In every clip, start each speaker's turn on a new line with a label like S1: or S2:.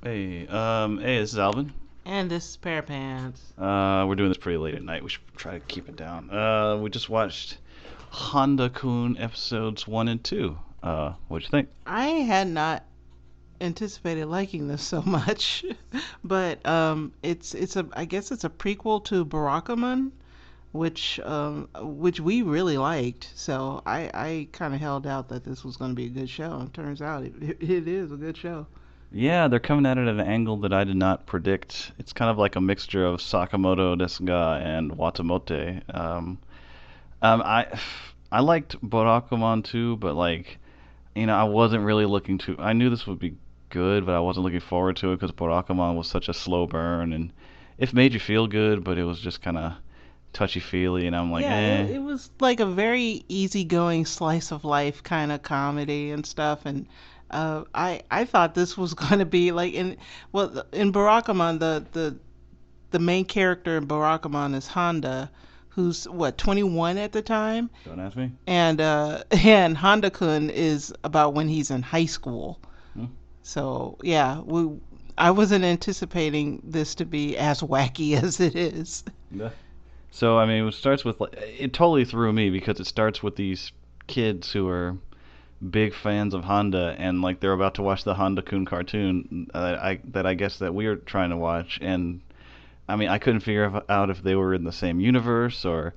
S1: Hey, this is Alvin.
S2: And this is Parapants.
S1: We're doing this pretty late at night. We should try to keep it down. We just watched Handa-kun Episodes 1 and 2. What'd you think?
S2: I had not anticipated liking this so much, but it's a I guess it's a prequel to Barakamon, which we really liked. So I kind of held out that this was going to be a good show, and turns out it is a good show.
S1: Yeah, they're coming at it at an angle that I did not predict. It's kind of like a mixture of Sakamoto Desuga and Watamote. I I liked Barakamon too, but I wasn't really looking to. I knew this would be good, but I wasn't looking forward to it because Barakamon was such a slow burn, and it made you feel good, but it was just kind of touchy feely, and I'm like,
S2: Yeah,
S1: eh.
S2: it was like a very easygoing slice of life kind of comedy and stuff, and I thought this was going to be like in Barakamon the main character in Barakamon is Honda, who's what 21 at the time,
S1: Don't ask me.
S2: and and Honda-kun is about when he's in high school.
S1: Hmm?
S2: So yeah, I wasn't anticipating this to be as wacky as it is.
S1: Yeah. So I mean, it starts with it totally threw me because it starts with these kids who are big fans of Honda and like they're about to watch the Honda Kun cartoon that I guess that we are trying to watch, and I mean I couldn't figure out if they were in the same universe or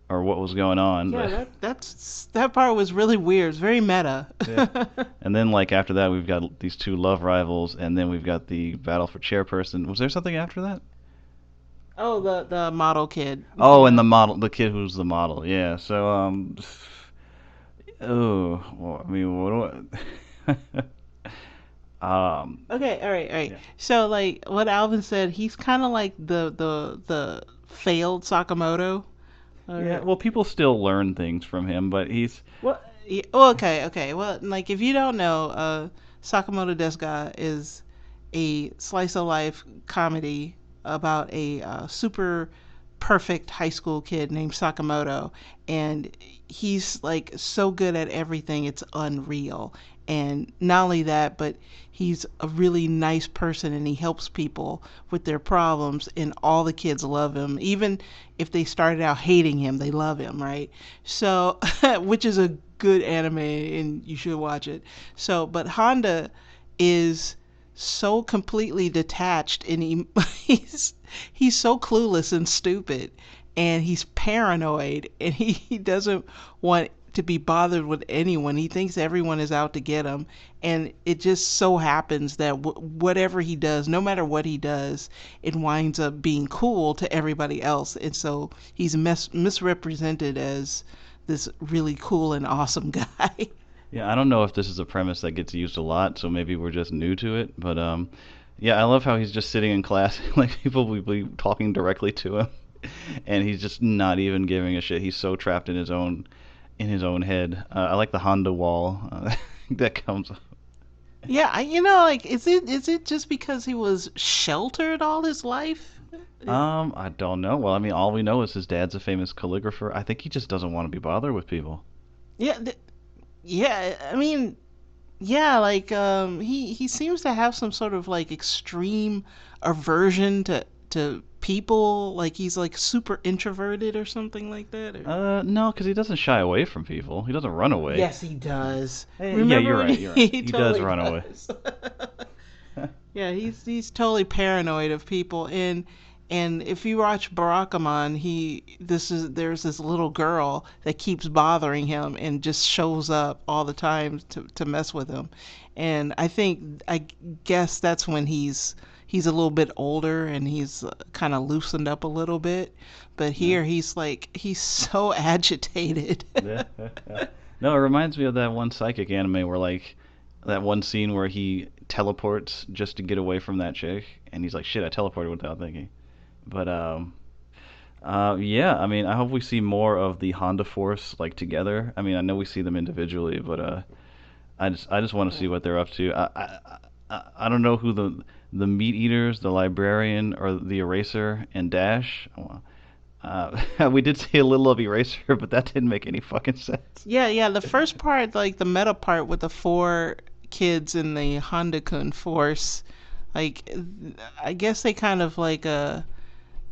S1: what was going on,
S2: Yeah,
S1: but
S2: that part was really weird. It's very meta.
S1: yeah. And then like after that we've got these two love rivals, and then we've got the battle for chairperson. Was there something after that?
S2: Oh, the model kid.
S1: Oh, and
S2: Yeah.
S1: the kid who's the model. Yeah. So oh, well, I mean, what do
S2: Okay, all right, all right.
S1: yeah.
S2: So like what Alvin said, he's kind of like the failed Sakamoto.
S1: Yeah,
S2: Or
S1: well, people still learn things from him, but he's
S2: what? Yeah, oh, okay, okay. Well, like if you don't know, Sakamoto Desuga is a slice of life comedy about a super perfect high school kid named Sakamoto, and he's like so good at everything, it's unreal. And not only that, but he's a really nice person and he helps people with their problems, and all the kids love him. Even if they started out hating him, they love him, right? So, which is a good anime and you should watch it. So, but Honda is so completely detached, and he's so clueless and stupid, and he's paranoid, and he doesn't want to be bothered with anyone. He thinks everyone is out to get him, and it just so happens that whatever he does, no matter what he does, it winds up being cool to everybody else, and so he's misrepresented as this really cool and awesome guy.
S1: yeah. I don't know if this is a premise that gets used a lot, so maybe we're just new to it. But yeah, I love how he's just sitting in class, like people will be talking directly to him, and he's just not even giving a shit. He's so trapped in his own head. I like the Honda wall that comes up.
S2: Yeah, like is it just because he was sheltered all his life?
S1: I don't know. Well, I mean, all we know is his dad's a famous calligrapher. I think he just doesn't want to be bothered with people.
S2: Yeah, yeah. I mean, yeah, like he seems to have some sort of like extreme aversion to people. Like he's like super introverted or something like that. Or
S1: No, because he doesn't shy away from people. He doesn't run away.
S2: yes, he does.
S1: Yeah,
S2: Remember
S1: you're
S2: when
S1: right. You're right.
S2: he
S1: He does
S2: totally
S1: run away.
S2: does. Yeah, he's totally paranoid of people, and if you watch Barakamon, there's this little girl that keeps bothering him and just shows up all the time to mess with him, and I guess that's when he's a little bit older and he's kind of loosened up a little bit, but
S1: Yeah.
S2: here he's so agitated.
S1: Yeah. No, it reminds me of that one psychic anime where like that one scene where he teleports just to get away from that chick, and he's like, "Shit, I teleported without thinking." But yeah. I mean, I hope we see more of the Honda Force like together. I mean, I know we see them individually, but I just want to see what they're up to. I don't know who the meat eaters, the librarian, or the eraser and Dash. We did see a little of Eraser, but that didn't make any fucking sense.
S2: Yeah, yeah. The first part, like the meta part with the four kids in the Honda-kun force, Like, I guess they kind of like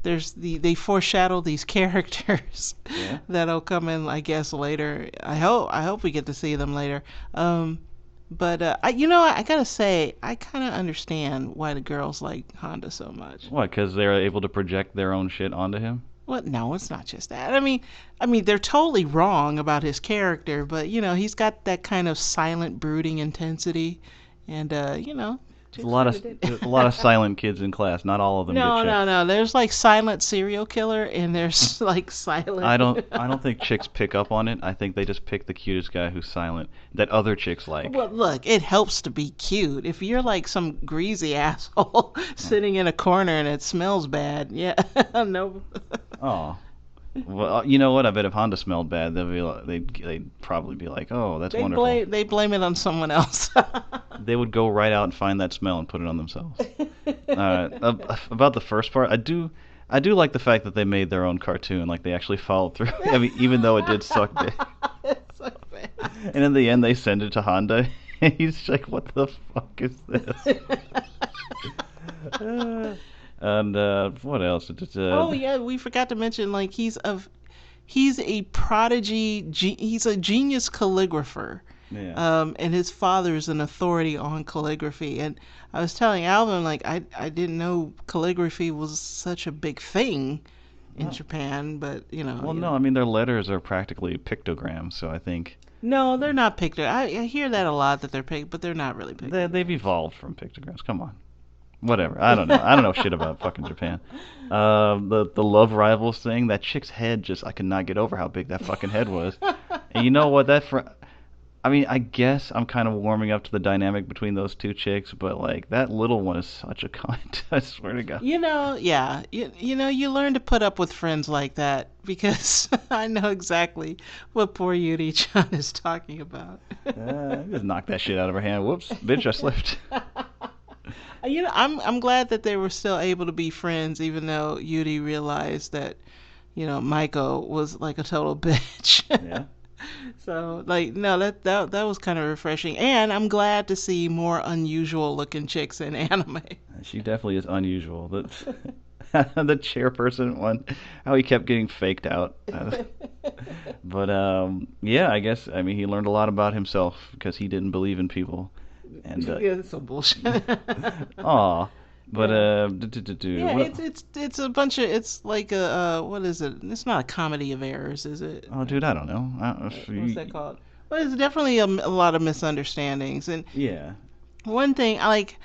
S2: they foreshadow these characters
S1: Yeah.
S2: that'll come in, I guess, later. I hope we get to see them later. Um, but I gotta say, I kind of understand why the girls like Honda so much.
S1: What? Because they're able to project their own shit onto him.
S2: Well, no, it's not just that. I mean, they're totally wrong about his character, but he's got that kind of silent, brooding intensity, and
S1: There's a
S2: chicks
S1: lot
S2: kind
S1: of
S2: of did.
S1: there's a lot of silent kids in class. Not all of them get
S2: No, no,
S1: chicks.
S2: no. There's like silent serial killer, and there's like silent.
S1: I don't think chicks pick up on it. I think they just pick the cutest guy who's silent that other chicks like.
S2: Well, look, it helps to be cute. If you're like some greasy asshole sitting in a corner and it smells bad, yeah, no.
S1: Oh. Well, you know what? I bet if Honda smelled bad, they'd probably be like, "Oh, that's wonderful."
S2: They blame it on someone else.
S1: They would go right out and find that smell and put it on themselves. About the first part, I do like the fact that they made their own cartoon. Like they actually followed through. I mean, even though it did suck dick.
S2: It's so bad.
S1: And in the end, they send it to Honda. And he's like, "What the fuck is this?" And what else?
S2: Oh yeah, we forgot to mention like he's a prodigy. He's a genius calligrapher.
S1: Yeah.
S2: And his father is an authority on calligraphy. And I was telling Alvin, like, I didn't know calligraphy was such a big thing in
S1: No.
S2: Japan, but
S1: Well, no, I mean their letters are practically pictograms, so I think
S2: no, they're not pictures. I hear that a lot that they're but they're not really pictures.
S1: they've evolved from pictograms. Come on. Whatever. I don't know. I don't know shit about fucking Japan. The love rivals thing. That chick's head just I could not get over how big that fucking head was. And you know what? I mean, I guess I'm kind of warming up to the dynamic between those two chicks, but like that little one is such a cunt. I swear to God.
S2: Yeah, you learn to put up with friends like that because I know exactly what poor Yuri-chan is talking about.
S1: Just knocked that shit out of her hand. Whoops, bitch, I slipped.
S2: I'm glad that they were still able to be friends, even though Yuri realized that, Maiko was like a total bitch.
S1: Yeah.
S2: So, like, no, that was kind of refreshing, and I'm glad to see more unusual looking chicks in anime.
S1: She definitely is unusual. The chairperson one, how he kept getting faked out. But yeah, I guess I mean he learned a lot about himself because he didn't believe in people. And
S2: Yeah, that's some bullshit.
S1: aw, but
S2: Yeah. Yeah,
S1: what?
S2: it's a bunch of it's like a what is it? It's not a comedy of errors, is it?
S1: Oh, dude, I don't know.
S2: What's that called? Well, it's definitely a lot of misunderstandings. And
S1: Yeah.
S2: one thing I like,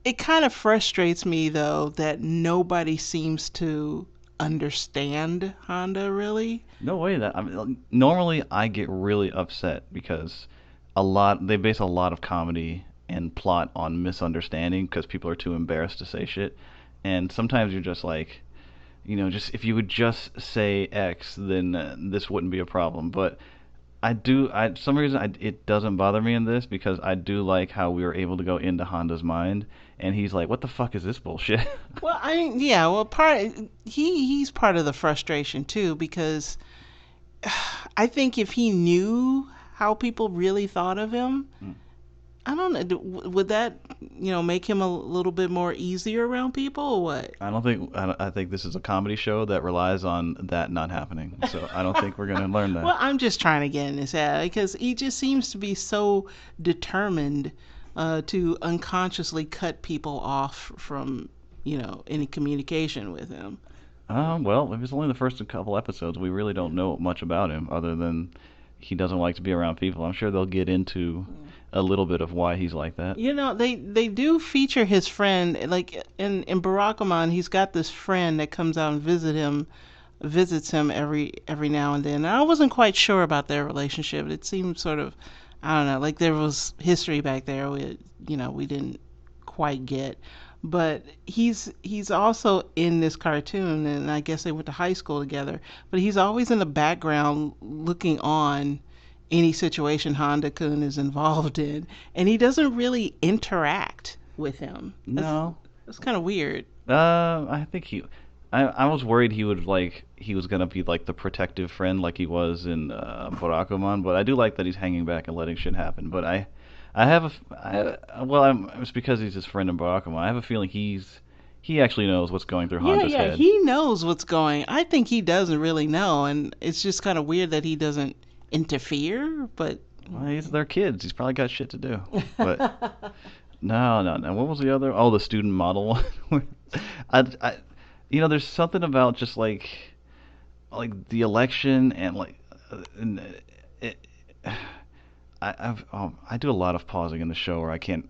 S2: it kind of frustrates me though that nobody seems to understand Honda really.
S1: No way that I mean, normally I get really upset because they base a lot of comedy and plot on misunderstanding because people are too embarrassed to say shit. And sometimes you're just like, just if you would just say X, then this wouldn't be a problem. But some reason it doesn't bother me in this because I do like how we were able to go into Honda's mind and he's like, what the fuck is this bullshit?
S2: Well, he's part of the frustration too because I think if he knew how people really thought of him, I don't know, would that, make him a little bit more easier around people or what?
S1: I think this is a comedy show that relies on that not happening. So I don't think we're going to learn that.
S2: Well, I'm just trying to get in his head because he just seems to be so determined to unconsciously cut people off from, any communication with him.
S1: Well, if it's only the first couple episodes, we really don't know much about him other than he doesn't like to be around people. I'm sure they'll get into a little bit of why he's like that.
S2: They do feature his friend, like in Barakuman, he's got this friend that comes out and visits him every now and then. And I wasn't quite sure about their relationship. It seemed sort of, I don't know, like there was history back there we didn't quite get. But he's also in this cartoon, and I guess they went to high school together. But he's always in the background looking on any situation Handa-kun is involved in, and he doesn't really interact with him.
S1: No.
S2: That's kind of weird.
S1: I think I was worried he was gonna be like the protective friend like he was in Barakuman, but I do like that he's hanging back and letting shit happen. But I have well, it's because he's his friend in Barackama. I have a feeling he actually knows what's going through
S2: Yeah,
S1: Honda's
S2: yeah,
S1: head.
S2: he knows what's going. I think he doesn't really know, and it's just kind of weird that he doesn't interfere. But
S1: Well, they're kids. He's probably got shit to do. But no, no, no. What was the other? Oh, the student model one. I, there's something about just like the election and and it, I do a lot of pausing in the show where I can't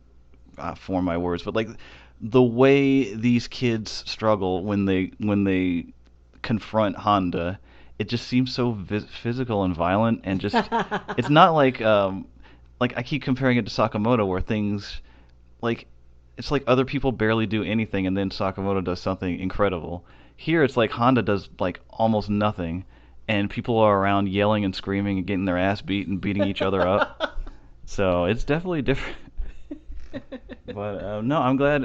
S1: form my words, but like the way these kids struggle when they confront Honda, it just seems so physical and violent, and just it's not like I keep comparing it to Sakamoto where things like it's like other people barely do anything and then Sakamoto does something incredible. Here it's like Honda does like almost nothing and people are around yelling and screaming and getting their ass beat and beating each other up. So it's definitely different. But no, I'm glad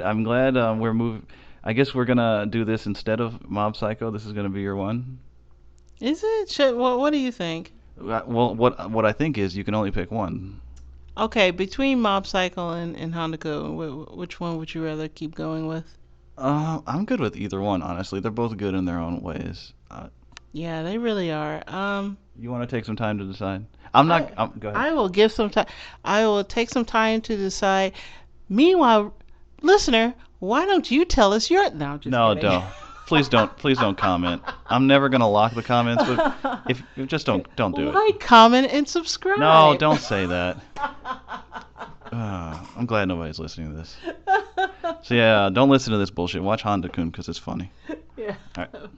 S1: we're moving. I guess we're gonna do this instead of Mob Psycho. This is gonna be your one.
S2: is it? What do you think?
S1: Well, what I think is you can only pick one.
S2: Okay, between Mob Psycho and Handa-kun, which one would you rather keep going with?
S1: I'm good with either one, honestly. They're both good in their own ways.
S2: Yeah, they really are.
S1: You want to take some time to decide? I'm
S2: I
S1: not. Go ahead.
S2: I will give some time. I will take some time to decide. Meanwhile, listener, why don't you tell us your? No, I'm just
S1: No,
S2: kidding.
S1: don't. Please don't. Please don't comment. I'm never gonna lock the comments, but if just don't do it.
S2: Like, comment, and subscribe.
S1: No, don't say that. I'm glad nobody's listening to this. So yeah, don't listen to this bullshit. Watch Honda Kun because it's funny.
S2: Yeah.
S1: All right.